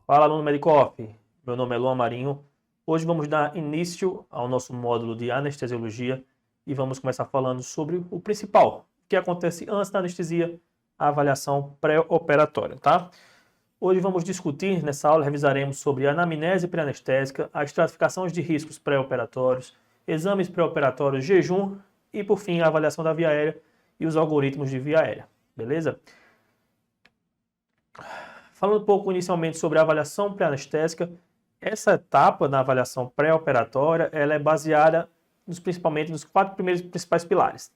Fala, aluno Medicoff. Meu nome é Luan Marinho. Hoje vamos dar início ao nosso módulo de anestesiologia e vamos começar falando sobre o principal, o que acontece antes da anestesia, a avaliação pré-operatória, tá? Hoje vamos discutir, nessa aula revisaremos sobre a anamnese pré-anestésica, as estratificações de riscos pré-operatórios, exames pré-operatórios, jejum e, por fim, a avaliação da via aérea e os algoritmos de via aérea, beleza? Falando um pouco inicialmente sobre a avaliação pré-anestésica, essa etapa na avaliação pré-operatória ela é baseada principalmente nos 4 primeiros principais pilares.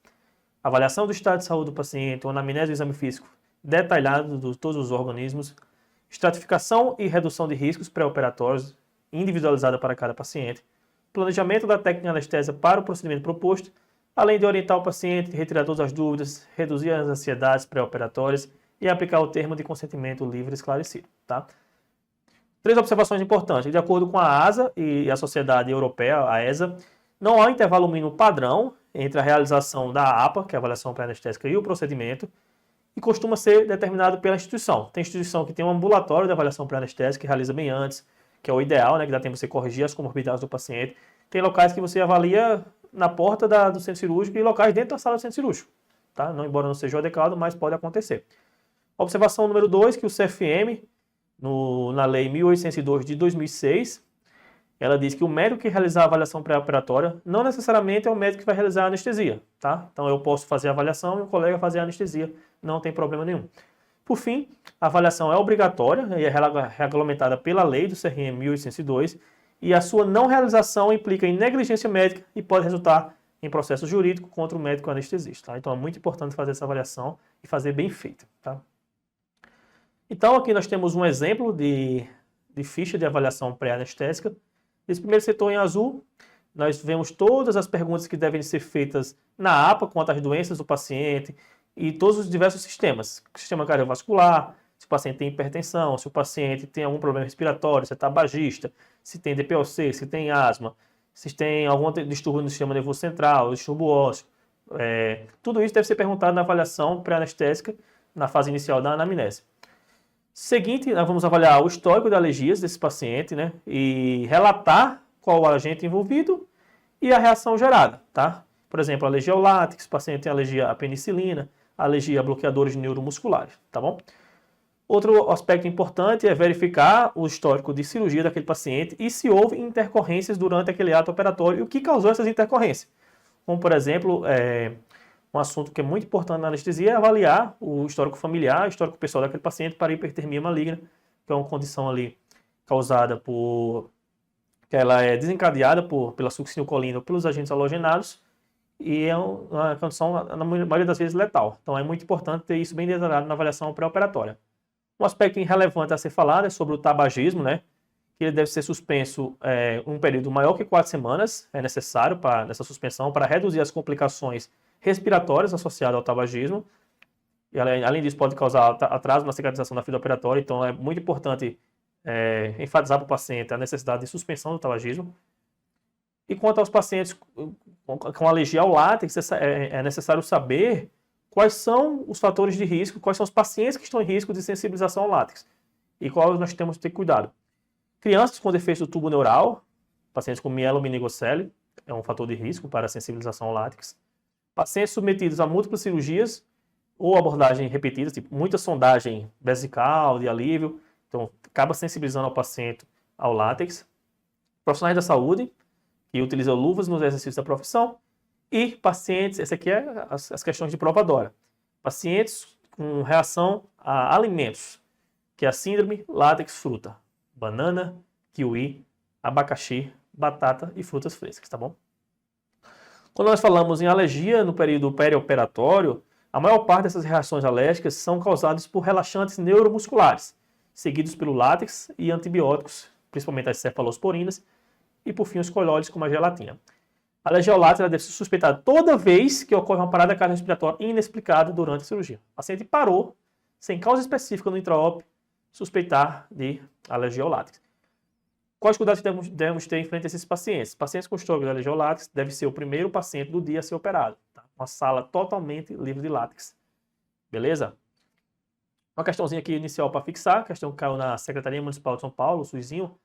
Avaliação do estado de saúde do paciente, uma anamnese do exame físico detalhado de todos os organismos, estratificação e redução de riscos pré-operatórios, individualizada para cada paciente, planejamento da técnica de anestesia para o procedimento proposto, além de orientar o paciente, retirar todas as dúvidas, reduzir as ansiedades pré-operatórias e aplicar o termo de consentimento livre esclarecido. Tá? 3 observações importantes. De acordo com a ASA e a Sociedade Europeia, a ESA, não há um intervalo mínimo padrão entre a realização da APA, que é a avaliação pré-anestésica, e o procedimento, e costuma ser determinado pela instituição. Tem instituição que tem um ambulatório de avaliação pré-anestésica, que realiza bem antes, que é o ideal, né, que dá tempo de você corrigir as comorbidades do paciente. Tem locais que você avalia na porta do centro cirúrgico e locais dentro da sala do centro cirúrgico. Tá? Não, embora não seja o adequado, mas pode acontecer. Observação número 2, que o CFM, na Lei 1802 de 2006, ela diz que o médico que realizar a avaliação pré-operatória não necessariamente é o médico que vai realizar a anestesia. Tá? Então eu posso fazer a avaliação e o colega fazer a anestesia, não tem problema nenhum. Por fim, a avaliação é obrigatória e é regulamentada pela lei do CRM 1802 e a sua não realização implica em negligência médica e pode resultar em processo jurídico contra o médico anestesista. Tá? Então é muito importante fazer essa avaliação e fazer bem feita. Tá? Então aqui nós temos um exemplo de ficha de avaliação pré-anestésica. Nesse primeiro setor em azul, nós vemos todas as perguntas que devem ser feitas na APA quanto às doenças do paciente e todos os diversos sistemas. Sistema cardiovascular, se o paciente tem hipertensão, se o paciente tem algum problema respiratório, se é tabagista, se tem DPOC, se tem asma, se tem algum distúrbio no sistema nervoso central, distúrbio ósseo. Tudo isso deve ser perguntado na avaliação pré-anestésica na fase inicial da anamnese. Seguinte, nós vamos avaliar o histórico de alergias desse paciente, né, e relatar qual o agente envolvido e a reação gerada, tá? Por exemplo, alergia ao látex, o paciente tem alergia à penicilina, alergia a bloqueadores neuromusculares, tá bom? Outro aspecto importante é verificar o histórico de cirurgia daquele paciente e se houve intercorrências durante aquele ato operatório e o que causou essas intercorrências. Como, por exemplo, um assunto que é muito importante na anestesia é avaliar o histórico familiar, o histórico pessoal daquele paciente para hipertermia maligna, que é uma condição ali causada que ela é desencadeada pela succinilcolina ou pelos agentes halogenados e é uma condição, na maioria das vezes, letal. Então é muito importante ter isso bem detalhado na avaliação pré-operatória. Um aspecto relevante a ser falado é sobre o tabagismo, né? Que ele deve ser suspenso um período maior que 4 semanas, é necessário nessa suspensão para reduzir as complicações respiratórias associadas ao tabagismo. E, além disso, pode causar atraso na cicatrização da fila operatória, então é muito importante enfatizar para o paciente a necessidade de suspensão do tabagismo. E quanto aos pacientes com alergia ao látex, é necessário saber quais são os fatores de risco, quais são os pacientes que estão em risco de sensibilização ao látex e quais nós temos que ter cuidado. Crianças com defeito do tubo neural, pacientes com mielomeningocele, é um fator de risco para a sensibilização ao látex. Pacientes submetidos a múltiplas cirurgias ou abordagem repetida, tipo muita sondagem vesical, de alívio, então acaba sensibilizando o paciente ao látex. Profissionais da saúde, que utilizam luvas nos exercícios da profissão. E pacientes, essa aqui é as questões de prova DORA. Pacientes com reação a alimentos, que é a síndrome látex-fruta. Banana, kiwi, abacaxi, batata e frutas frescas, tá bom? Quando nós falamos em alergia no período perioperatório, a maior parte dessas reações alérgicas são causadas por relaxantes neuromusculares, seguidos pelo látex e antibióticos, principalmente as cefalosporinas, e por fim os colóides como a gelatina. A alergia ao látex deve ser suspeitada toda vez que ocorre uma parada cardiorrespiratória inexplicada durante a cirurgia. O paciente parou, sem causa específica no intraop, suspeitar de alergia ao látex. Quais cuidados devemos ter em frente a esses pacientes? Pacientes com histórico de alergia ao látex deve ser o primeiro paciente do dia a ser operado. Tá? Uma sala totalmente livre de látex. Beleza? Uma questãozinha aqui inicial para fixar, questão que caiu na Secretaria Municipal de São Paulo, o SUSinho.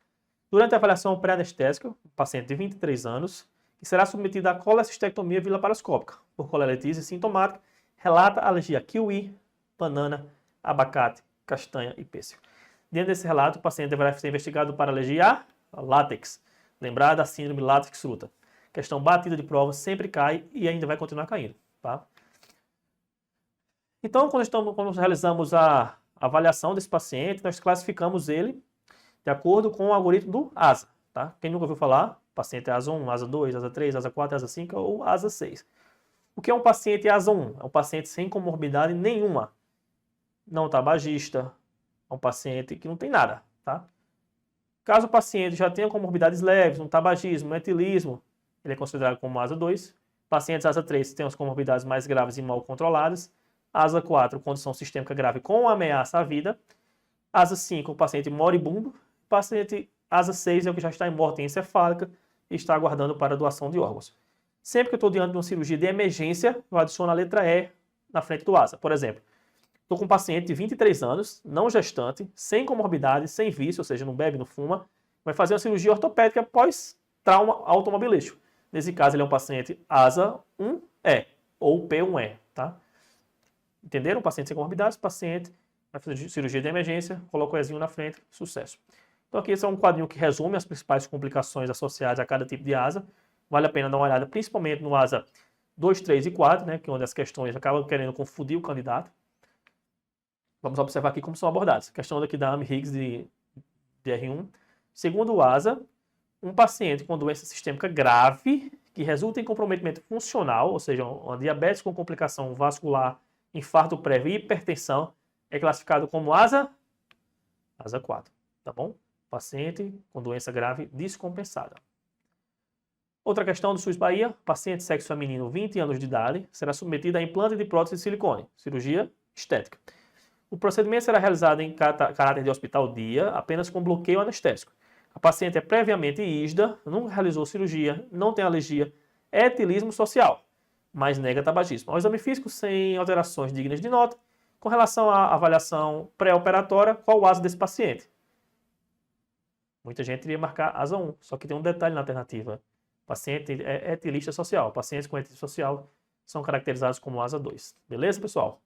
Durante a avaliação pré-anestésica, um paciente de 23 anos, que será submetido à colecistectomia vilaparoscópica por coleletise sintomática, relata alergia a kiwi, banana, abacate, castanha e pêssego. Dentro desse relato, o paciente deverá ser investigado para alergia a látex, lembrar da síndrome látex-fruta. Questão batida de prova sempre cai e ainda vai continuar caindo, tá? Então, quando realizamos a avaliação desse paciente, nós classificamos ele de acordo com o algoritmo do ASA, tá? Quem nunca ouviu falar, paciente é ASA 1, ASA 2, ASA 3, ASA 4, ASA 5 ou ASA 6. O que é um paciente ASA 1? É um paciente sem comorbidade nenhuma. Não tabagista, é um paciente que não tem nada, tá? Caso o paciente já tenha comorbidades leves, um tabagismo, um etilismo, ele é considerado como ASA 2. Pacientes ASA 3 têm as comorbidades mais graves e mal controladas. ASA 4, condição sistêmica grave com ameaça à vida. ASA 5, o paciente moribundo. Paciente ASA 6 é o que já está em morte encefálica e está aguardando para doação de órgãos. Sempre que eu estou diante de uma cirurgia de emergência, eu adiciono a letra E na frente do ASA. Por exemplo, estou com um paciente de 23 anos, não gestante, sem comorbidade, sem vício, ou seja, não bebe, não fuma, vai fazer uma cirurgia ortopédica após trauma automobilístico. Nesse caso, ele é um paciente ASA 1E ou P1E, tá? Entenderam? Paciente sem comorbidades, paciente vai fazer cirurgia de emergência, coloca o Ezinho na frente, sucesso. Então aqui esse é um quadrinho que resume as principais complicações associadas a cada tipo de ASA. Vale a pena dar uma olhada, principalmente no ASA 2, 3 e 4, né, que é onde as questões acabam querendo confundir o candidato. Vamos observar aqui como são abordadas. Questão daqui da Amy Higgs de R1. Segundo o ASA, um paciente com doença sistêmica grave, que resulta em comprometimento funcional, ou seja, uma diabetes com complicação vascular, infarto prévio e hipertensão, é classificado como ASA 4, tá bom? Paciente com doença grave descompensada. Outra questão do SUS Bahia, paciente sexo feminino 20 anos de idade, será submetido a implante de prótese de silicone, cirurgia estética. O procedimento será realizado em caráter de hospital dia, apenas com bloqueio anestésico. A paciente é previamente ISDA, nunca realizou cirurgia, não tem alergia, é etilismo social, mas nega tabagismo. Ao exame físico sem alterações dignas de nota. Com relação à avaliação pré-operatória, qual o ASA desse paciente? Muita gente iria marcar ASA 1, só que tem um detalhe na alternativa. Paciente é etilista social. Pacientes com etilista social são caracterizados como ASA 2. Beleza, pessoal?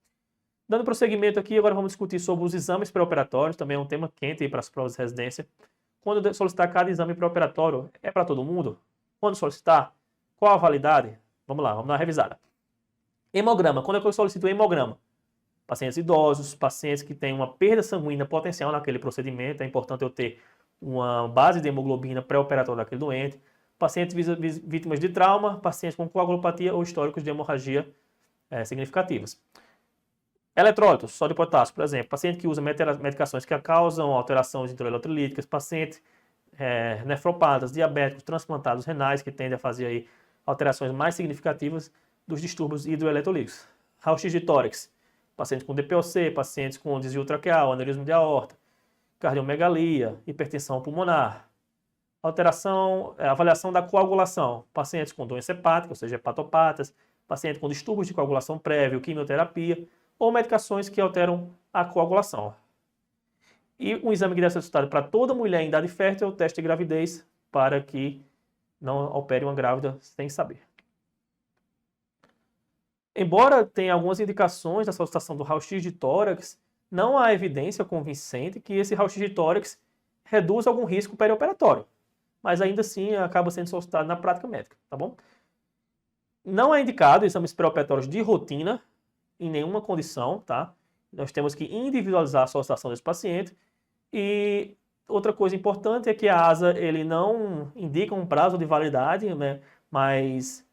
Dando prosseguimento aqui, agora vamos discutir sobre os exames pré-operatórios, também é um tema quente aí para as provas de residência. Quando solicitar cada exame pré-operatório, é para todo mundo? Quando solicitar, qual a validade? Vamos lá, vamos dar uma revisada. Hemograma, quando é que eu solicito o hemograma? Pacientes idosos, pacientes que têm uma perda sanguínea potencial naquele procedimento, é importante eu ter uma base de hemoglobina pré-operatória daquele doente. Pacientes vítimas de trauma, pacientes com coagulopatia ou históricos de hemorragia significativas. Eletrólitos, sódio e potássio, por exemplo, paciente que usa medicações que causam alterações hidroeletrolíticas, pacientes nefropatas, diabéticos, transplantados renais, que tendem a fazer aí alterações mais significativas dos distúrbios hidroeletrolíticos. Raio-x de tórax, pacientes com DPOC, pacientes com desvio traqueal, aneurisma de aorta, cardiomegalia, hipertensão pulmonar. Avaliação da coagulação, pacientes com doença hepática, ou seja, hepatopatas, pacientes com distúrbios de coagulação prévio, quimioterapia, ou medicações que alteram a coagulação. E um exame que deve ser solicitado para toda mulher em idade fértil é o teste de gravidez, para que não opere uma grávida sem saber. Embora tenha algumas indicações da solicitação do raio-x de tórax, não há evidência convincente que esse raio-x de tórax reduz algum risco perioperatório, mas ainda assim acaba sendo solicitado na prática médica, tá bom? Não é indicado exames pré-operatórios de rotina, em nenhuma condição, tá? Nós temos que individualizar a solicitação desse paciente. E outra coisa importante é que a ASA ele não indica um prazo de validade, né? Mas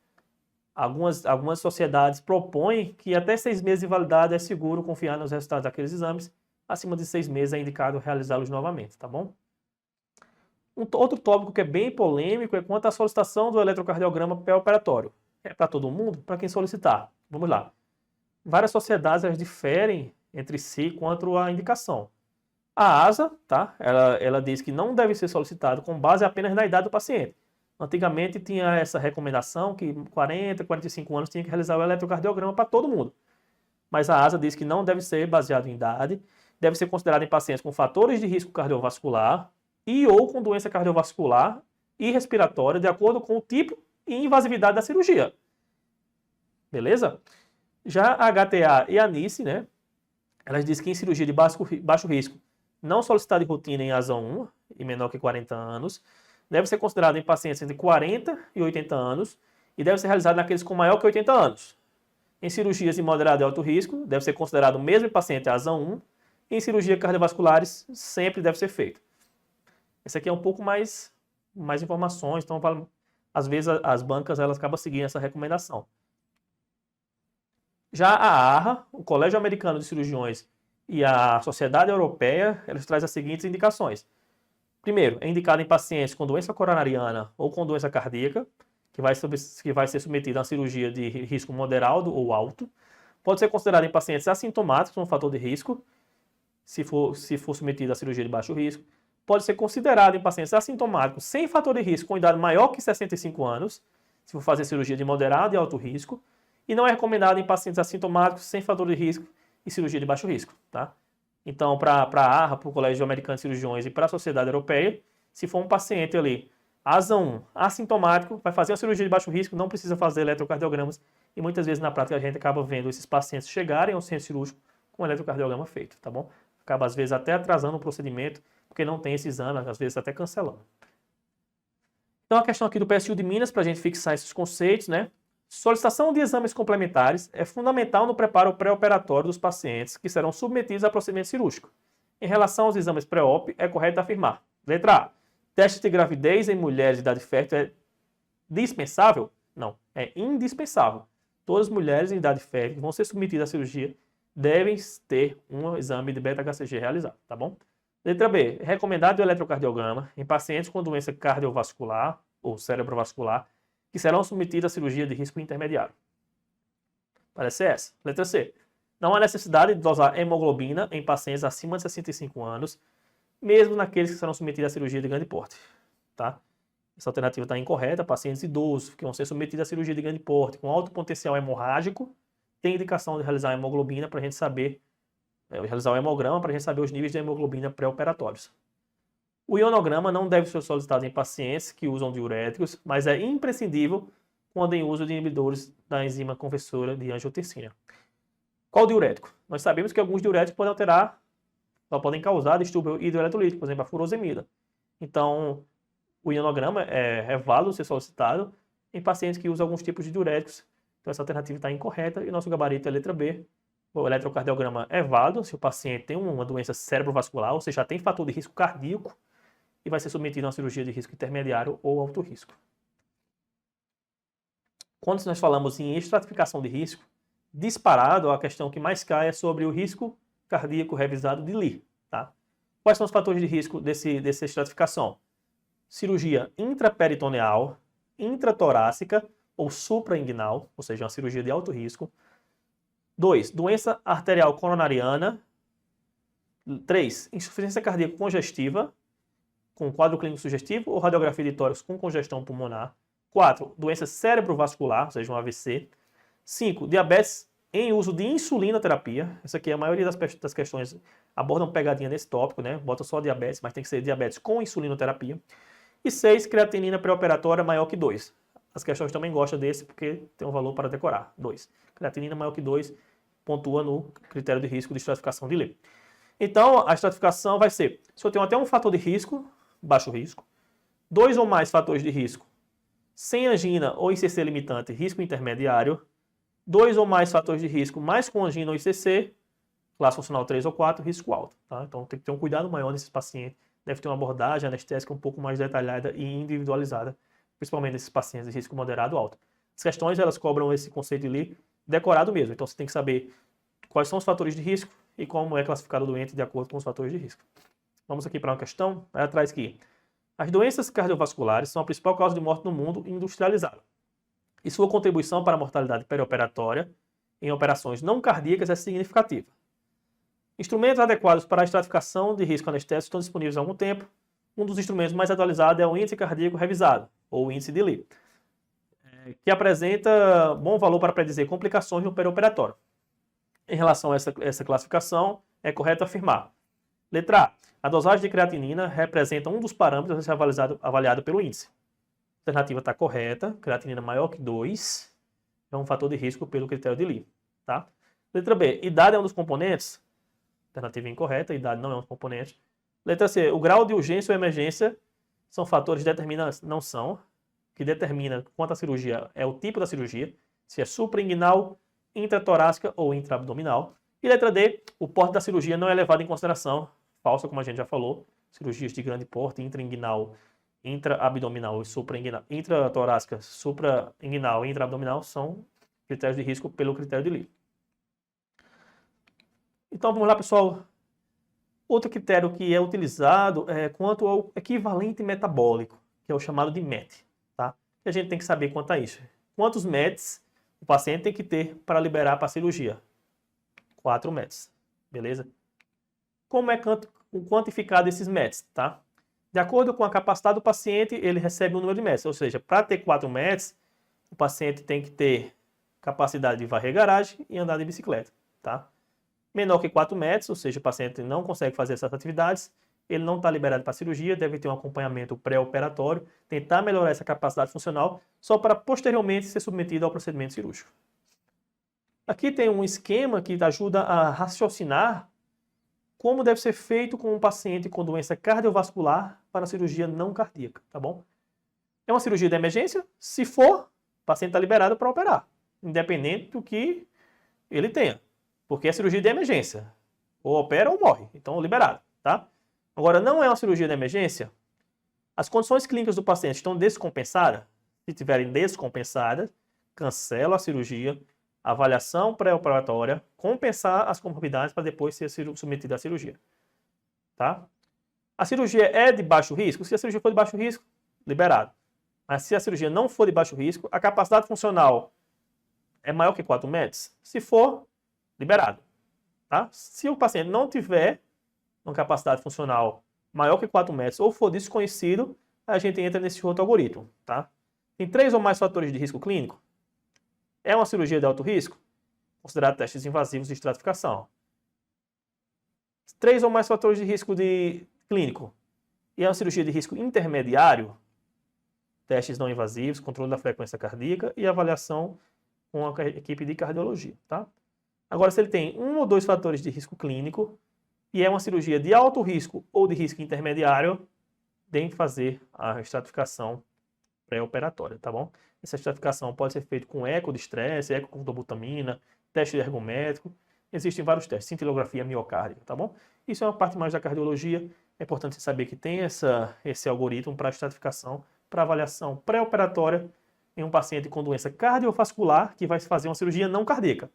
algumas sociedades propõem que até 6 meses de validade é seguro confiar nos resultados daqueles exames. Acima de 6 meses é indicado realizá-los novamente, tá bom? Outro tópico que é bem polêmico é quanto à solicitação do eletrocardiograma pré-operatório. É para todo mundo? Para quem solicitar? Vamos lá. Várias sociedades elas diferem entre si quanto à indicação. A ASA, tá? Ela diz que não deve ser solicitado com base apenas na idade do paciente. Antigamente tinha essa recomendação que 40, 45 anos tinha que realizar o eletrocardiograma para todo mundo. Mas a ASA diz que não deve ser baseado em idade deve ser considerado em pacientes com fatores de risco cardiovascular e ou com doença cardiovascular e respiratória, de acordo com o tipo e invasividade da cirurgia. Beleza? Já a HTA e a NICE, né? Elas dizem que em cirurgia de baixo risco, não solicitada de rotina em ASA 1 e menor que 40 anos, deve ser considerado em pacientes entre 40 e 80 anos e deve ser realizado naqueles com maior que 80 anos. Em cirurgias de moderado e alto risco, deve ser considerado mesmo em paciente ASA 1 e em cirurgias cardiovasculares sempre deve ser feito. Esse aqui é um pouco mais informações, então às vezes as bancas elas acabam seguindo essa recomendação. Já a ARRA, o Colégio Americano de Cirurgiões e a Sociedade Europeia, eles trazem as seguintes indicações. Primeiro, é indicado em pacientes com doença coronariana ou com doença cardíaca, que vai ser submetido a uma cirurgia de risco moderado ou alto. Pode ser considerado em pacientes assintomáticos como fator de risco, se for submetido a cirurgia de baixo risco. Pode ser considerado em pacientes assintomáticos sem fator de risco com idade maior que 65 anos, se for fazer cirurgia de moderado e alto risco. E não é recomendado em pacientes assintomáticos sem fator de risco e cirurgia de baixo risco, tá? Então, para a ARRA, para o Colégio Americano de Cirurgiões e para a Sociedade Europeia, se for um paciente ali, ASA 1, assintomático, vai fazer uma cirurgia de baixo risco, não precisa fazer eletrocardiogramas e muitas vezes na prática a gente acaba vendo esses pacientes chegarem ao centro cirúrgico com o eletrocardiograma feito, tá bom? Acaba às vezes até atrasando o procedimento, porque não tem esse exame, às vezes até cancelando. Então a questão aqui do PSU de Minas, para a gente fixar esses conceitos, né? Solicitação de exames complementares é fundamental no preparo pré-operatório dos pacientes que serão submetidos a procedimento cirúrgico. Em relação aos exames pré-op, é correto afirmar. Letra A. Teste de gravidez em mulheres de idade fértil é dispensável? Não, é indispensável. Todas as mulheres em idade fértil que vão ser submetidas à cirurgia devem ter um exame de beta-HCG realizado, tá bom? Letra B. É recomendado o eletrocardiograma em pacientes com doença cardiovascular ou cerebrovascular que serão submetidos à cirurgia de risco intermediário. Parece essa. Letra C. Não há necessidade de dosar hemoglobina em pacientes acima de 65 anos, mesmo naqueles que serão submetidos à cirurgia de grande porte. Tá? Essa alternativa está incorreta. Pacientes idosos que vão ser submetidos à cirurgia de grande porte com alto potencial hemorrágico tem indicação de realizar a hemoglobina para a gente saber, realizar o hemograma para a gente saber os níveis de hemoglobina pré-operatórios. O ionograma não deve ser solicitado em pacientes que usam diuréticos, mas é imprescindível quando em uso de inibidores da enzima conversora de angiotensina. Qual diurético? Nós sabemos que alguns diuréticos podem causar distúrbio hidroeletrolítico, por exemplo, a furosemida. Então, o ionograma é válido ser solicitado em pacientes que usam alguns tipos de diuréticos. Então, essa alternativa está incorreta e o nosso gabarito é a letra B. O eletrocardiograma é válido se o paciente tem uma doença cerebrovascular, ou seja, já tem fator de risco cardíaco, e vai ser submetido a uma cirurgia de risco intermediário ou alto risco. Quando nós falamos em estratificação de risco, disparado, a questão que mais cai é sobre o risco cardíaco revisado de Lee. Tá? Quais são os fatores de risco dessa estratificação? Cirurgia intraperitoneal, intratorácica ou suprainguinal, ou seja, uma cirurgia de alto risco. 2. Doença arterial coronariana. 3. Insuficiência cardíaca congestiva, com quadro clínico sugestivo ou radiografia de tórax com congestão pulmonar. 4. Doença cerebrovascular, ou seja, um AVC. 5. Diabetes em uso de insulinoterapia. Essa aqui, a maioria das questões abordam pegadinha nesse tópico, né? Bota só diabetes, mas tem que ser diabetes com insulinoterapia. E 6. Creatinina pré-operatória maior que 2. As questões também gostam desse porque tem um valor para decorar. 2. Creatinina maior que 2 pontua no critério de risco de estratificação de Lee. Então, a estratificação vai ser, se eu tenho até um fator de risco, baixo risco, 2 ou mais fatores de risco, sem angina ou ICC limitante, risco intermediário, 2 ou mais fatores de risco, mais com angina ou ICC, classe funcional 3 ou 4, risco alto. Tá? Então tem que ter um cuidado maior nesses pacientes, deve ter uma abordagem anestésica um pouco mais detalhada e individualizada, principalmente nesses pacientes de risco moderado alto. As questões, elas cobram esse conceito de Lee decorado mesmo, então você tem que saber quais são os fatores de risco e como é classificado o doente de acordo com os fatores de risco. Vamos aqui para uma questão, vai atrás aqui. As doenças cardiovasculares são a principal causa de morte no mundo industrializado. E sua contribuição para a mortalidade perioperatória em operações não cardíacas é significativa. Instrumentos adequados para a estratificação de risco anestésico estão disponíveis há algum tempo. Um dos instrumentos mais atualizados é o índice cardíaco revisado, ou índice de Lee, que apresenta bom valor para predizer complicações no perioperatório. Em relação a essa classificação, é correto afirmar. Letra A. A dosagem de creatinina representa um dos parâmetros a ser avaliado pelo índice. A alternativa está correta. Creatinina maior que 2 é um fator de risco pelo critério de Lee. Tá? Letra B. Idade é um dos componentes? Alternativa incorreta. Idade não é um dos componentes. Letra C. O grau de urgência ou emergência são fatores determinantes? Não são. O que determina quanto à cirurgia é o tipo da cirurgia, se é suprainguinal, intratorácica ou intraabdominal. E letra D. O porte da cirurgia não é levado em consideração. Falsa, como a gente já falou. Cirurgias de grande porte, intrainguinal, intraabdominal e suprainguinal, intratorácica, suprainguinal e intraabdominal são critérios de risco pelo critério de Lee. Então vamos lá, pessoal. Outro critério que é utilizado é quanto ao equivalente metabólico, que é o chamado de MET. Tá? E a gente tem que saber quanto a isso. Quantos METs o paciente tem que ter para liberar para a cirurgia? 4 METs. Beleza? Como é quantificado esses METs? Tá? De acordo com a capacidade do paciente, ele recebe um número de METs. Ou seja, para ter 4 METs, o paciente tem que ter capacidade de varrer garagem e andar de bicicleta. Tá? Menor que 4 metros, ou seja, o paciente não consegue fazer essas atividades, ele não está liberado para cirurgia, deve ter um acompanhamento pré-operatório, tentar melhorar essa capacidade funcional, só para posteriormente ser submetido ao procedimento cirúrgico. Aqui tem um esquema que ajuda a raciocinar como deve ser feito com um paciente com doença cardiovascular para a cirurgia não cardíaca, tá bom? É uma cirurgia de emergência? Se for, o paciente está liberado para operar, independente do que ele tenha. Porque é cirurgia de emergência. Ou opera ou morre. Então, liberado, tá? Agora, não é uma cirurgia de emergência. As condições clínicas do paciente estão descompensadas. Se estiverem descompensadas, cancela a cirurgia, avaliação pré-operatória, compensar as comorbidades para depois ser submetido à cirurgia. Tá? A cirurgia é de baixo risco? Se a cirurgia for de baixo risco, liberado. Mas se a cirurgia não for de baixo risco, a capacidade funcional é maior que 4 metros? Se for, liberado. Tá? Se o paciente não tiver uma capacidade funcional maior que 4 metros ou for desconhecido, a gente entra nesse outro algoritmo. Tá? Tem 3 ou mais fatores de risco clínico? É uma cirurgia de alto risco? Considerar testes invasivos de estratificação. 3 ou mais fatores de risco clínico? E é uma cirurgia de risco intermediário? Testes não invasivos, controle da frequência cardíaca e avaliação com a equipe de cardiologia. Tá? Agora, se ele tem 1 ou 2 fatores de risco clínico e é uma cirurgia de alto risco ou de risco intermediário, tem que fazer a estratificação pré-operatória, tá bom? Essa estratificação pode ser feita com eco de estresse, eco com dobutamina, teste ergométrico. Existem vários testes, cintilografia miocárdica, tá bom? Isso é uma parte mais da cardiologia. É importante saber que tem esse algoritmo para estratificação, para avaliação pré-operatória em um paciente com doença cardiovascular que vai fazer uma cirurgia não cardíaca.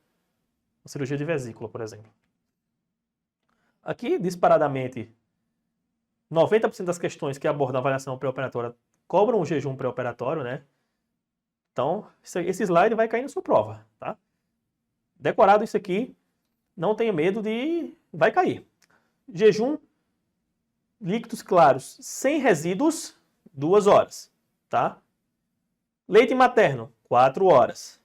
Uma cirurgia de vesícula, por exemplo. Aqui, disparadamente, 90% das questões que abordam a avaliação pré-operatória cobram o jejum pré-operatório, né? Então, esse slide vai cair na sua prova, tá? Decorado isso aqui, não tenha medo de... vai cair. Jejum, líquidos claros, sem resíduos, 2 horas, tá? Leite materno, 4 horas.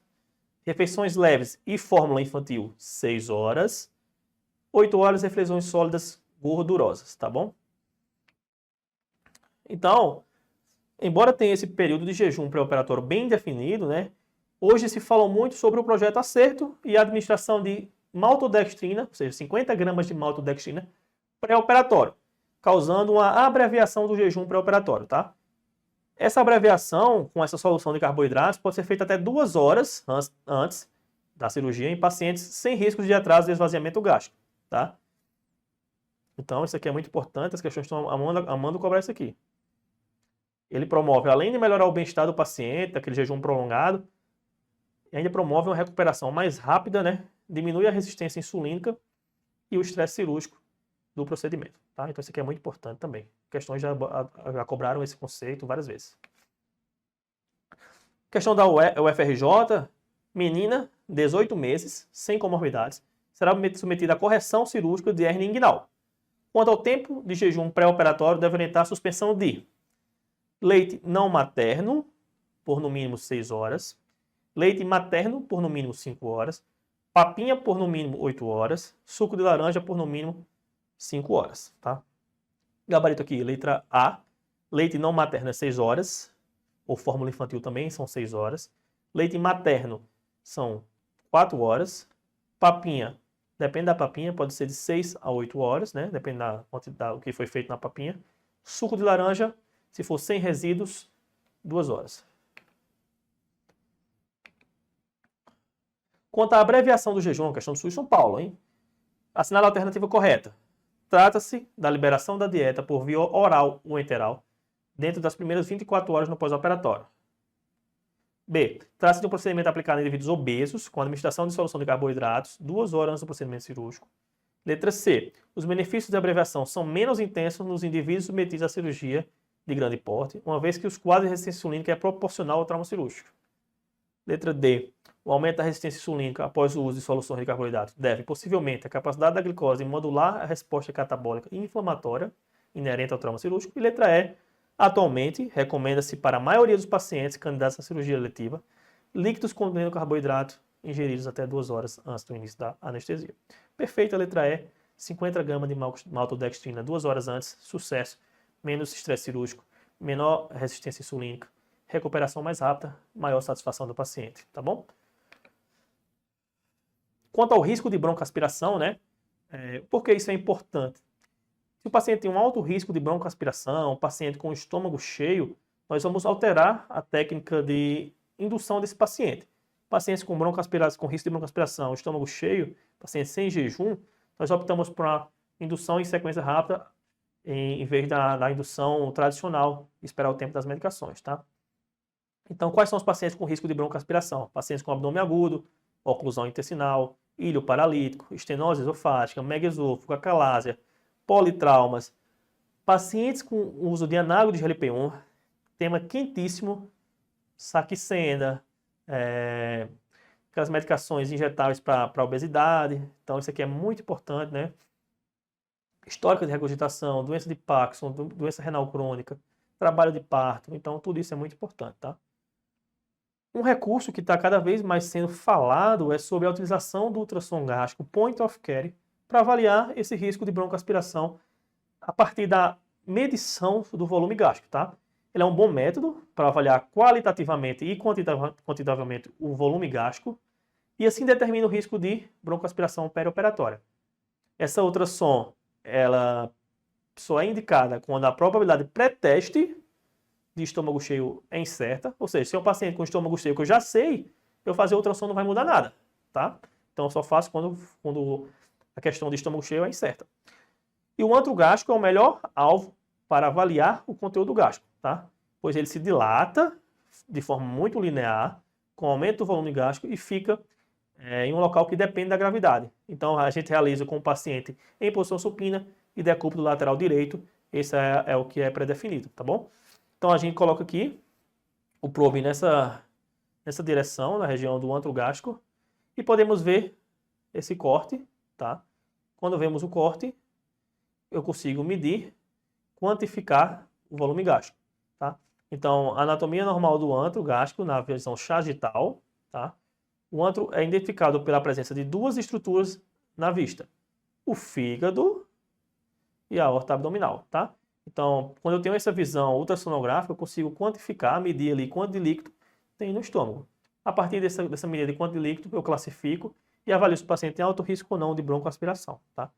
Refeições leves e fórmula infantil, 6 horas. 8 horas, refeições sólidas gordurosas, tá bom? Então, embora tenha esse período de jejum pré-operatório bem definido, né? Hoje se fala muito sobre o projeto Acerto e a administração de maltodextrina, ou seja, 50 gramas de maltodextrina pré-operatório, causando uma abreviação do jejum pré-operatório, tá? Essa abreviação, com essa solução de carboidratos, pode ser feita até 2 horas antes da cirurgia em pacientes sem riscos de atraso de esvaziamento gástrico, tá? Então, isso aqui é muito importante, as questões estão amando cobrar isso aqui. Ele promove, além de melhorar o bem-estar do paciente, daquele jejum prolongado, ainda promove uma recuperação mais rápida, né? Diminui a resistência insulínica e o estresse cirúrgico do procedimento. Tá? Então isso aqui é muito importante também. Questões já cobraram esse conceito várias vezes. Questão da UFRJ, menina, 18 meses, sem comorbidades, será submetida à correção cirúrgica de hérnia inguinal. Quanto ao tempo de jejum pré-operatório, deve orientar a suspensão de leite não materno, por no mínimo 6 horas, leite materno, por no mínimo 5 horas, papinha por no mínimo 8 horas, suco de laranja por no mínimo 5 horas, tá? Gabarito aqui, letra A, leite não materno é 6 horas, ou fórmula infantil também são 6 horas. Leite materno são 4 horas. Papinha, depende da papinha, pode ser de 6 a 8 horas, né? Depende da quantidade, o que foi feito na papinha. Suco de laranja, se for sem resíduos, 2 horas. Quanto à abreviação do jejum, questão do SUS São Paulo, hein? Assinala a alternativa correta. Trata-se da liberação da dieta por via oral ou enteral dentro das primeiras 24 horas no pós-operatório. B. Trata-se de um procedimento aplicado em indivíduos obesos com administração de solução de carboidratos 2 horas antes do procedimento cirúrgico. Letra C. Os benefícios da abreviação são menos intensos nos indivíduos submetidos à cirurgia de grande porte, uma vez que os quadros de resistência insulínica é proporcional ao trauma cirúrgico. Letra D. O aumento da resistência insulínica após o uso de soluções de carboidratos deve, possivelmente, à capacidade da glicose em modular a resposta catabólica e inflamatória inerente ao trauma cirúrgico. E letra E. Atualmente, recomenda-se para a maioria dos pacientes candidatos à cirurgia eletiva líquidos contendo carboidrato ingeridos até 2 horas antes do início da anestesia. Perfeita, letra E. 50 gramas de maltodextrina 2 horas antes, sucesso, menos estresse cirúrgico, menor resistência insulínica, recuperação mais rápida, maior satisfação do paciente, tá bom? Quanto ao risco de broncoaspiração, né? Por que isso é importante? Se o paciente tem um alto risco de broncoaspiração, um paciente com o estômago cheio, nós vamos alterar a técnica de indução desse paciente. Pacientes com broncoaspiração, com risco de broncoaspiração, estômago cheio, pacientes sem jejum, nós optamos por uma indução em sequência rápida em vez da indução tradicional, esperar o tempo das medicações, tá? Então, quais são os pacientes com risco de broncoaspiração? Pacientes com abdômen agudo, oclusão intestinal, ilho paralítico, estenose esofágica, megaesôfago, acalásia, politraumas, pacientes com uso de análogo de GLP-1, tema quentíssimo, saquicenda, aquelas medicações injetáveis para obesidade. Então, isso aqui é muito importante, né? Histórica de regurgitação, doença de Parkinson, doença renal crônica, trabalho de parto. Então, tudo isso é muito importante, tá? Um recurso que está cada vez mais sendo falado é sobre a utilização do ultrassom gástrico point of care para avaliar esse risco de broncoaspiração a partir da medição do volume gástrico, tá? Ele é um bom método para avaliar qualitativamente e quantitativamente o volume gástrico e assim determina o risco de broncoaspiração perioperatória. Essa ultrassom, ela só é indicada quando a probabilidade pré-teste de estômago cheio é incerta, ou seja, se é um paciente com estômago cheio que eu já sei, eu fazer ultrassom não vai mudar nada, tá? Então eu só faço quando a questão de estômago cheio é incerta. E o antro gástrico é o melhor alvo para avaliar o conteúdo gástrico, tá? Pois ele se dilata de forma muito linear, com aumento do volume gástrico e fica em um local que depende da gravidade. Então a gente realiza com o paciente em posição supina e decúbito lateral direito. Esse é o que é pré-definido, tá bom? Então a gente coloca aqui o probe nessa direção, na região do antro gástrico, e podemos ver esse corte, tá? Quando vemos o corte, eu consigo medir, quantificar o volume gástrico, tá? Então, a anatomia normal do antro gástrico, na versão sagital, tá? O antro é identificado pela presença de duas estruturas na vista, o fígado e a aorta abdominal, tá? Então, quando eu tenho essa visão ultrassonográfica, eu consigo quantificar, medir ali quanto de líquido tem no estômago. A partir dessa medida de quanto de líquido, eu classifico e avalio se o paciente tem alto risco ou não de broncoaspiração, tá? A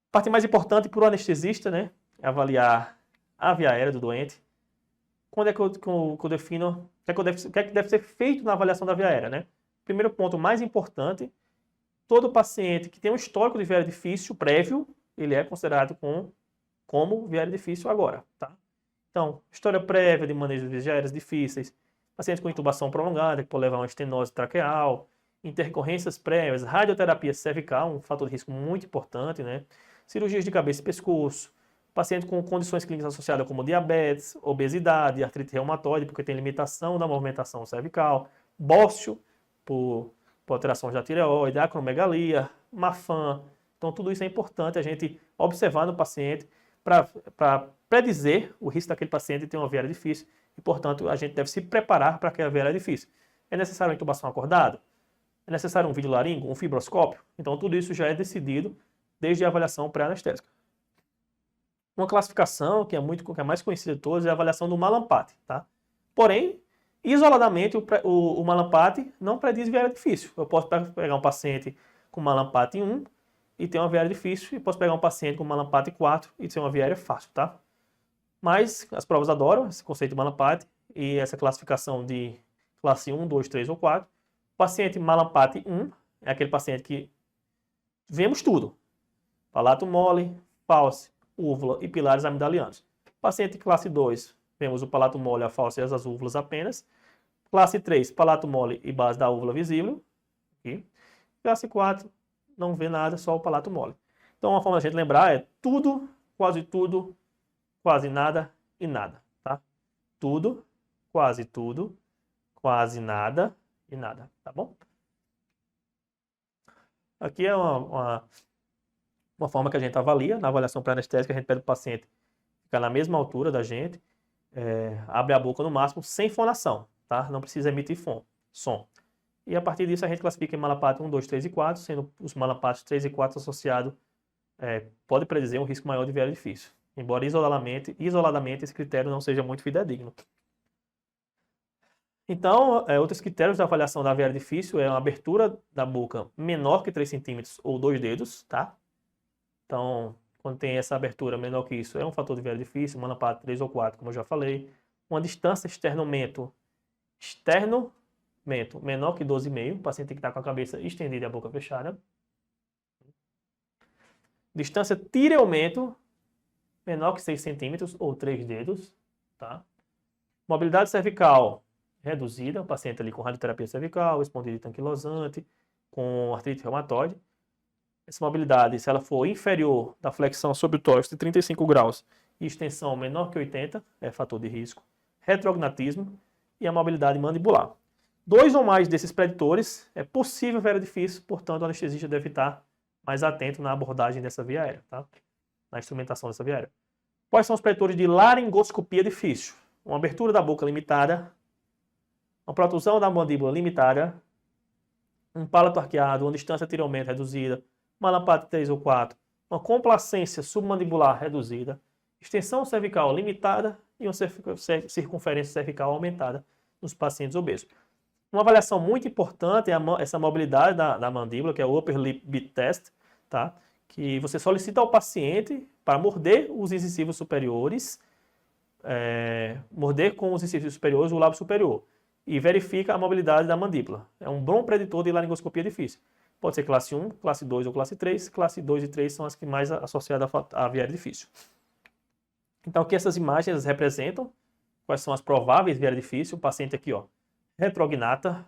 parte mais importante para o anestesista, né, é avaliar a via aérea do doente. Quando é que eu defino o que é que deve ser feito na avaliação da via aérea, né? Primeiro ponto mais importante, todo paciente que tem um histórico de via aérea difícil prévio, ele é considerado como via aérea difícil agora, tá? Então, história prévia de manejo de vias aéreas difíceis, pacientes com intubação prolongada, que pode levar a uma estenose traqueal, intercorrências prévias, radioterapia cervical, um fator de risco muito importante, né? Cirurgias de cabeça e pescoço, paciente com condições clínicas associadas como diabetes, obesidade, artrite reumatoide, porque tem limitação da movimentação cervical, bócio, por alterações da tireoide, acromegalia, Marfan. Então, tudo isso é importante a gente observar no paciente para predizer o risco daquele paciente ter uma via aérea difícil e, portanto, a gente deve se preparar para aquela via aérea difícil. É necessário uma intubação acordada? É necessário um videolaringo, um fibroscópio? Então, tudo isso já é decidido desde a avaliação pré-anestésica. Uma classificação que é mais conhecida de todas é a avaliação do Mallampati, tá? Porém, isoladamente, o Mallampati não prediz viária difícil. Eu posso pegar um paciente com Mallampati 1 e ter uma viária difícil, e posso pegar um paciente com Mallampati 4 e ter uma viária fácil, tá? Mas as provas adoram esse conceito de Mallampati e essa classificação de classe 1, 2, 3 ou 4. O paciente Mallampati 1 é aquele paciente que vemos tudo. Palato mole, falce, úvula e pilares amidalianos. Paciente classe 2, vemos o palato mole, a falce e as úvulas apenas. Classe 3, palato mole e base da úvula visível. Aqui. Classe 4, não vê nada, só o palato mole. Então, uma forma de a gente lembrar é tudo, quase nada e nada, tá? Tudo, quase nada e nada, tá bom? Aqui é uma forma que a gente avalia. Na avaliação pré-anestésica, a gente pede o paciente ficar na mesma altura da gente, abre a boca no máximo, sem fonação, tá? Não precisa emitir som. E a partir disso a gente classifica em Mallampati 1, 2, 3 e 4, sendo os Mallampatis 3 e 4 associados, pode predizer um risco maior de viária difícil. Embora isoladamente esse critério não seja muito fidedigno. Então, outros critérios da avaliação da viária difícil é uma abertura da boca menor que 3 centímetros ou 2 dedos, tá? Então, quando tem essa abertura menor que isso, é um fator de viária difícil, Mallampati 3 ou 4, como eu já falei. Uma distância externo-mento menor que 12,5, o paciente tem que estar com a cabeça estendida e a boca fechada. Distância tireomento menor que 6 centímetros ou 3 dedos, tá? Mobilidade cervical reduzida, o paciente ali com radioterapia cervical, espondilite anquilosante, com artrite reumatoide. Essa mobilidade, se ela for inferior da flexão sobre o tórax de 35 graus e extensão menor que 80, é fator de risco. Retrognatismo e a mobilidade mandibular. 2 ou mais desses preditores é possível viária difícil, portanto o anestesista deve estar mais atento na abordagem dessa via aérea, tá? Na instrumentação dessa via aérea. Quais são os preditores de laringoscopia difícil? Uma abertura da boca limitada, uma protusão da mandíbula limitada, um palato arqueado, uma distância tireomento reduzida, Mallampati 3 ou 4, uma complacência submandibular reduzida, extensão cervical limitada e uma circunferência cervical aumentada nos pacientes obesos. Uma avaliação muito importante é essa mobilidade da mandíbula, que é o Upper Lip Beat Test, tá? Que você solicita ao paciente para morder os incisivos superiores, morder com os incisivos superiores o lábio superior e verifica a mobilidade da mandíbula. É um bom preditor de laringoscopia difícil. Pode ser classe 1, classe 2 ou classe 3. Classe 2 e 3 são as que mais associadas à viária difícil. Então, aqui essas imagens representam quais são as prováveis viária difícil. O paciente aqui, ó, retrognata,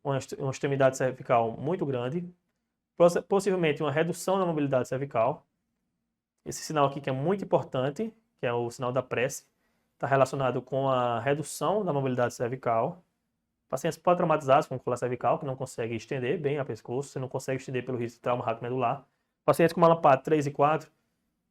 uma extremidade cervical muito grande, possivelmente uma redução na mobilidade cervical. Esse sinal aqui que é muito importante, que é o sinal da prece, está relacionado com a redução da mobilidade cervical. Pacientes pós-traumatizados com colar cervical, que não consegue estender bem a pescoço, você não consegue estender pelo risco de trauma raquimedular. Pacientes com Mallampati 3 e 4,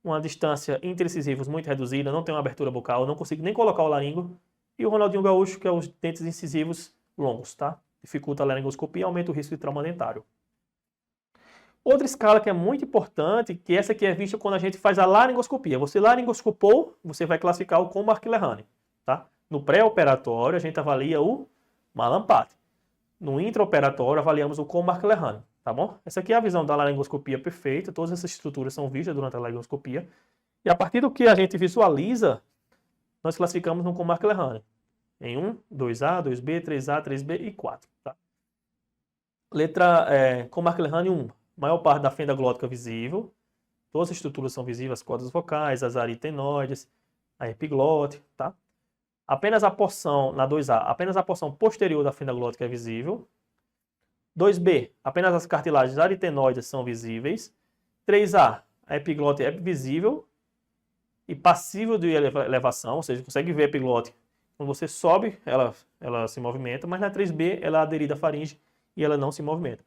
uma distância interincisivos muito reduzida, não tem uma abertura bucal, não consigo nem colocar o laringo. E o Ronaldinho Gaúcho, que é os dentes incisivos longos, tá? Dificulta a laringoscopia e aumenta o risco de trauma dentário. Outra escala que é muito importante, que essa aqui é vista quando a gente faz a laringoscopia. Você laringoscopou, você vai classificar o Cohen-Mac-Lehane, tá? No pré-operatório, a gente avalia o Mallampati. No intraoperatório, avaliamos o Cohen-Mac-Lehane, tá bom? Essa aqui é a visão da laringoscopia perfeita, todas essas estruturas são vistas durante a laringoscopia. E a partir do que a gente visualiza, nós classificamos no Cohen-Mac-Lehane em 1, 2A, 2B, 3A, 3B e 4, tá? Letra Cohen-Mac-Lehane 1, maior parte da fenda glótica visível, todas as estruturas são visíveis, as cordas vocais, as aritenoides, a epiglote, tá? Apenas a porção, na 2A, apenas a porção posterior da fenda glótica é visível. 2B, apenas as cartilagens aritenoides são visíveis. 3A, a epiglote é visível e passível de elevação, ou seja, consegue ver a epiglote. Quando você sobe, ela se movimenta, mas na 3B ela é aderida à faringe e ela não se movimenta.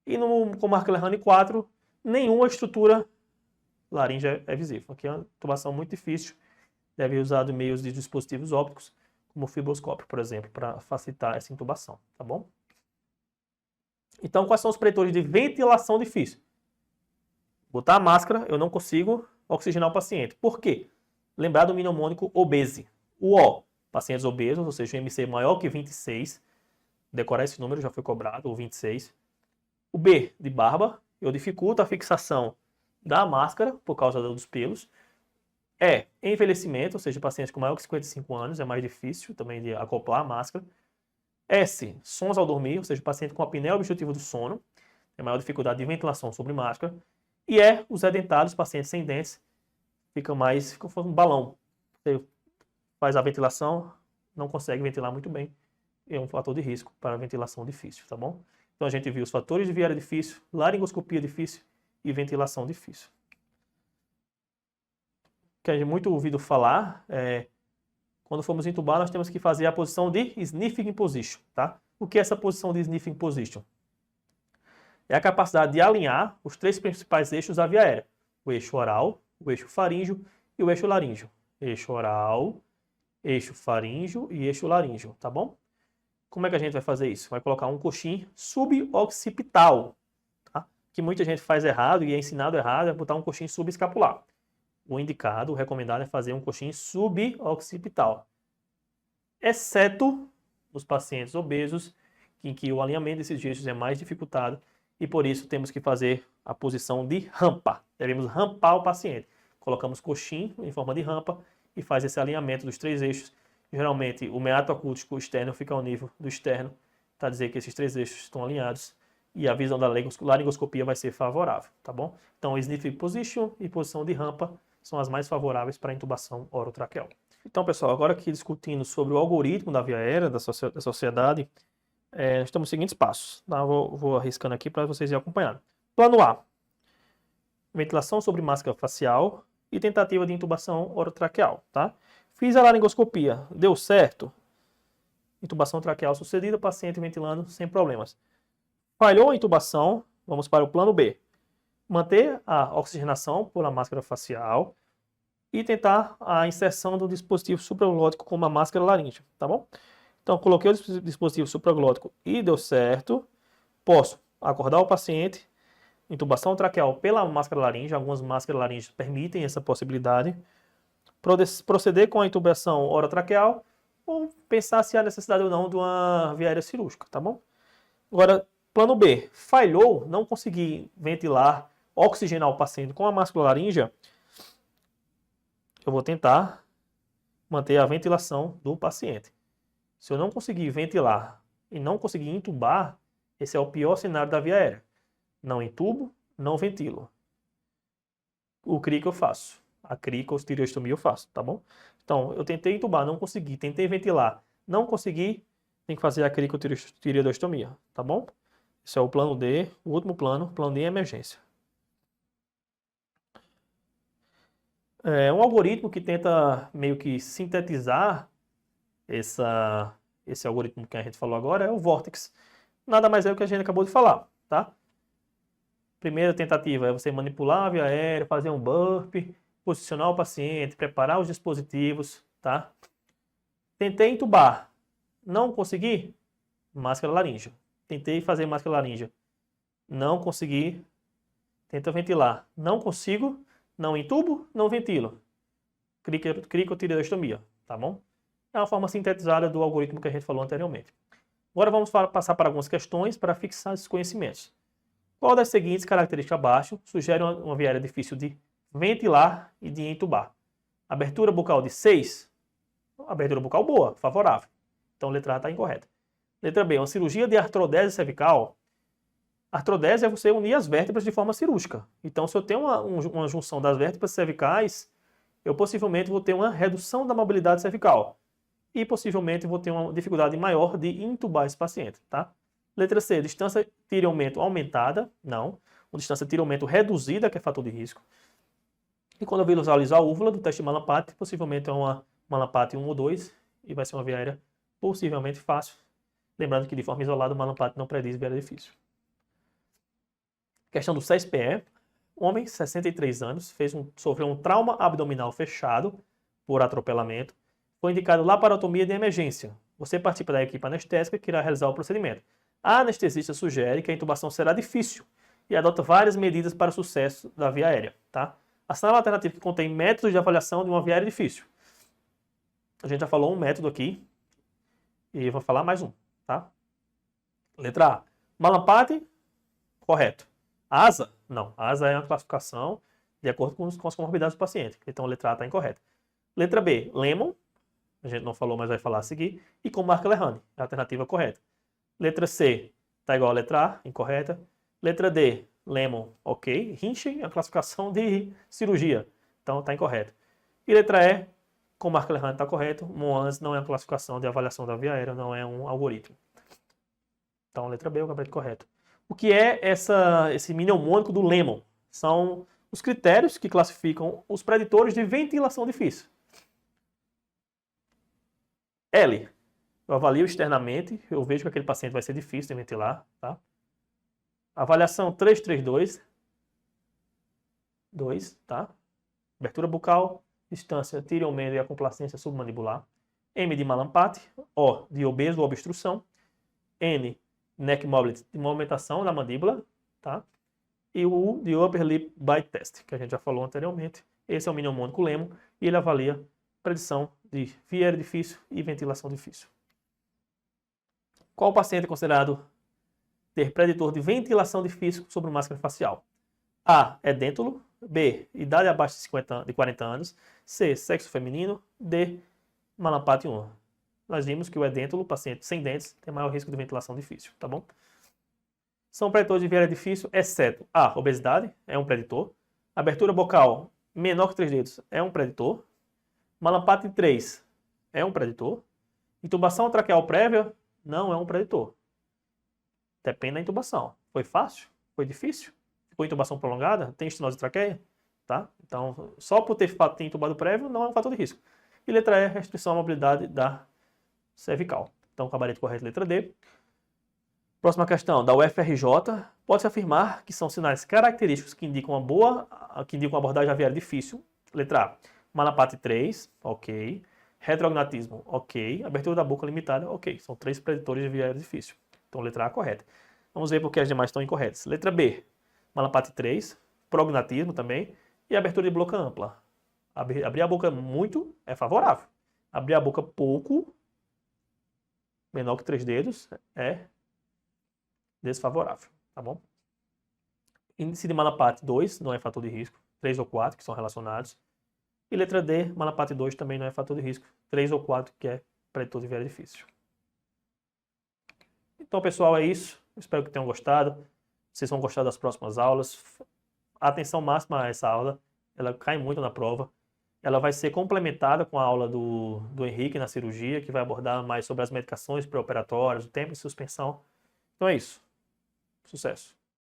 E no Cohen-Mac-Lehane 4, nenhuma estrutura laríngea é visível. Aqui é uma intubação muito difícil. Deve usar meios de dispositivos ópticos, como o fibroscópio, por exemplo, para facilitar essa intubação, tá bom? Então, quais são os preditores de ventilação difícil? Botar a máscara, eu não consigo oxigenar o paciente. Por quê? Lembrar do mnemônico obese. O O, pacientes obesos, ou seja, o MC maior que 26. Decorar esse número, já foi cobrado, ou 26. O B, de barba, eu dificulto a fixação da máscara por causa dos pelos. E, envelhecimento, ou seja, pacientes com maior que 55 anos, é mais difícil também de acoplar a máscara. S, sons ao dormir, ou seja, paciente com apneia obstrutiva do sono, tem maior dificuldade de ventilação sobre máscara. E E, os edentados, pacientes sem dentes, fica como um balão. Você faz a ventilação, não consegue ventilar muito bem, é um fator de risco para a ventilação difícil, tá bom? Então a gente viu os fatores de viária difícil, laringoscopia difícil e ventilação difícil. Que a gente muito ouvido falar, quando formos entubar, nós temos que fazer a posição de sniffing position, tá? O que é essa posição de sniffing position? É a capacidade de alinhar os 3 principais eixos da via aérea. O eixo oral, o eixo faríngeo e o eixo laríngeo. Eixo oral, eixo faríngeo e eixo laríngeo, tá bom? Como é que a gente vai fazer isso? Vai colocar um coxim suboccipital, tá? Que muita gente faz errado e é ensinado errado, é botar um coxim subescapular. O indicado, o recomendado é fazer um coxim suboccipital. Exceto nos pacientes obesos, em que o alinhamento desses eixos é mais dificultado e por isso temos que fazer a posição de rampa. Devemos rampar o paciente. Colocamos coxim em forma de rampa e faz esse alinhamento dos 3 eixos. Geralmente o meato acústico externo fica ao nível do externo, para dizer que esses 3 eixos estão alinhados e a visão da laringoscopia vai ser favorável, tá bom? Então, sniffing position e posição de rampa são as mais favoráveis para a intubação orotraqueal. Então, pessoal, agora aqui discutindo sobre o algoritmo da via aérea da sociedade, nós temos os seguintes passos. Tá? Vou arriscando aqui para vocês ir acompanhando. Plano A, ventilação sobre máscara facial e tentativa de intubação orotraqueal, tá? Fiz a laringoscopia, deu certo. Intubação traqueal sucedida, paciente ventilando sem problemas. Falhou a intubação, vamos para o plano B. Manter a oxigenação por a máscara facial e tentar a inserção do dispositivo supraglótico com uma máscara laríngea, tá bom? Então, coloquei o dispositivo supraglótico e deu certo. Posso acordar o paciente, intubação traqueal pela máscara laríngea, algumas máscaras laríngeas permitem essa possibilidade. Proceder com a intubação orotraqueal ou pensar se há necessidade ou não de uma via aérea cirúrgica, tá bom? Agora, plano B, falhou, não consegui ventilar, oxigenar o paciente com a máscara laríngea, eu vou tentar manter a ventilação do paciente. Se eu não conseguir ventilar e não conseguir intubar, esse é o pior cenário da via aérea. Não intubo, não ventilo. O CRI que eu faço. A cricotireotomia eu faço, tá bom? Então, eu tentei intubar, não consegui. Tentei ventilar, não consegui. Tem que fazer a cricotireotomia, tá bom? Esse é o plano D, o último plano D é emergência. É um algoritmo que tenta meio que sintetizar esse algoritmo que a gente falou agora, é o Vortex. Nada mais é o que a gente acabou de falar, tá? Primeira tentativa é você manipular a via aérea, fazer um burp, posicionar o paciente, preparar os dispositivos, tá? Tentei intubar, não consegui, máscara laríngea. Tentei fazer máscara laríngea, não consegui, tenta ventilar, não consigo, não intubo, não ventilo. Cricotireotomia, tá bom? É uma forma sintetizada do algoritmo que a gente falou anteriormente. Agora vamos passar para algumas questões para fixar esses conhecimentos. Qual das seguintes características abaixo sugere uma via aérea difícil de ventilar e de intubar? Abertura bucal de 6, abertura bucal boa, favorável. Então, letra A está incorreta. Letra B, uma cirurgia de artrodese cervical. Artrodese é você unir as vértebras de forma cirúrgica. Então, se eu tenho uma junção das vértebras cervicais, eu possivelmente vou ter uma redução da mobilidade cervical. E possivelmente vou ter uma dificuldade maior de intubar esse paciente, tá? Letra C, distância tireometro aumentada, não. Uma distância tireometro reduzida, que é fator de risco. E quando eu visualizar a úvula do teste de Mallampati, possivelmente é uma Mallampati 1 ou 2, e vai ser uma via aérea possivelmente fácil. Lembrando que de forma isolada o Mallampati não prediz via aérea difícil. Questão do CESPE. Homem, 63 anos, sofreu um trauma abdominal fechado por atropelamento. Foi indicado laparotomia de emergência. Você participa da equipe anestésica que irá realizar o procedimento. A anestesista sugere que a intubação será difícil e adota várias medidas para o sucesso da via aérea, tá? Assinala a alternativa que contém métodos de avaliação de uma via aérea difícil. A gente já falou um método aqui e vou falar mais um, tá? Letra A. Malampati, correto. ASA, não. ASA é uma classificação de acordo com as comorbidades do paciente. Então, a letra A está incorreta. Letra B, Lehmann, a gente não falou, mas vai falar a seguir. E com Mark-Lehane, a alternativa correta. Letra C, está igual a letra A, incorreta. Letra D, Lehmann, ok. Hinchen, a classificação de cirurgia. Então, está incorreto. E letra E, com Mark-Lehane está correto. Moans não é uma classificação de avaliação da via aérea, não é um algoritmo. Então, letra B é o gabarito correto. O que é esse mnemônico do Lehmann? São os critérios que classificam os preditores de ventilação difícil. L. Eu avalio externamente, eu vejo que aquele paciente vai ser difícil de ventilar, tá? Avaliação 332. 2, tá? Abertura bucal, distância tiriomênio e a complacência submandibular. M de Malampati, O de obeso ou obstrução. N, neck mobility, de movimentação da mandíbula, tá? E o U de upper lip bite test, que a gente já falou anteriormente. Esse é o mnemônico Lehmann e ele avalia predição de via aérea difícil e ventilação difícil. Qual paciente é considerado ter preditor de ventilação difícil sobre máscara facial? A, edêntulo. B, idade abaixo de 40 anos. C, sexo feminino. D, Malampati 1. Nós vimos que o edêntulo, paciente sem dentes, tem maior risco de ventilação difícil, tá bom? São preditores de via aérea difícil, exceto A, obesidade, é um preditor. Abertura bucal menor que 3 dedos é um preditor. Malampati 3 é um preditor. Intubação traqueal prévia não é um preditor. Depende da intubação. Foi fácil? Foi difícil? Ficou intubação prolongada? Tem estenose de traqueia? Tá? Então, só por ter intubado prévio não é um fator de risco. E letra E, restrição à mobilidade da cervical. Então, gabarito correto, letra D. Próxima questão, da UFRJ. Pode-se afirmar que são sinais característicos que indicam uma abordagem aviária difícil. Letra A, Malampati 3, ok. Retrognatismo, ok. Abertura da boca limitada, ok. São 3 preditores de via aérea difícil. Então, letra A correta. Vamos ver porque as demais estão incorretas. Letra B, Malampati 3, prognatismo também. E abertura de boca ampla. Abrir a boca muito é favorável. Abrir a boca pouco, menor que 3 dedos, é desfavorável, tá bom? Índice de Malampati 2 não é fator de risco, 3 ou 4 que são relacionados. E letra D, Malampati 2 também não é fator de risco, 3 ou 4 que é preditor de via aérea difícil. Então, pessoal, é isso. Espero que tenham gostado. Vocês vão gostar das próximas aulas. A atenção máxima a essa aula, ela cai muito na prova. Ela vai ser complementada com a aula do Henrique na cirurgia, que vai abordar mais sobre as medicações pré-operatórias, o tempo de suspensão. Então é isso. Sucesso!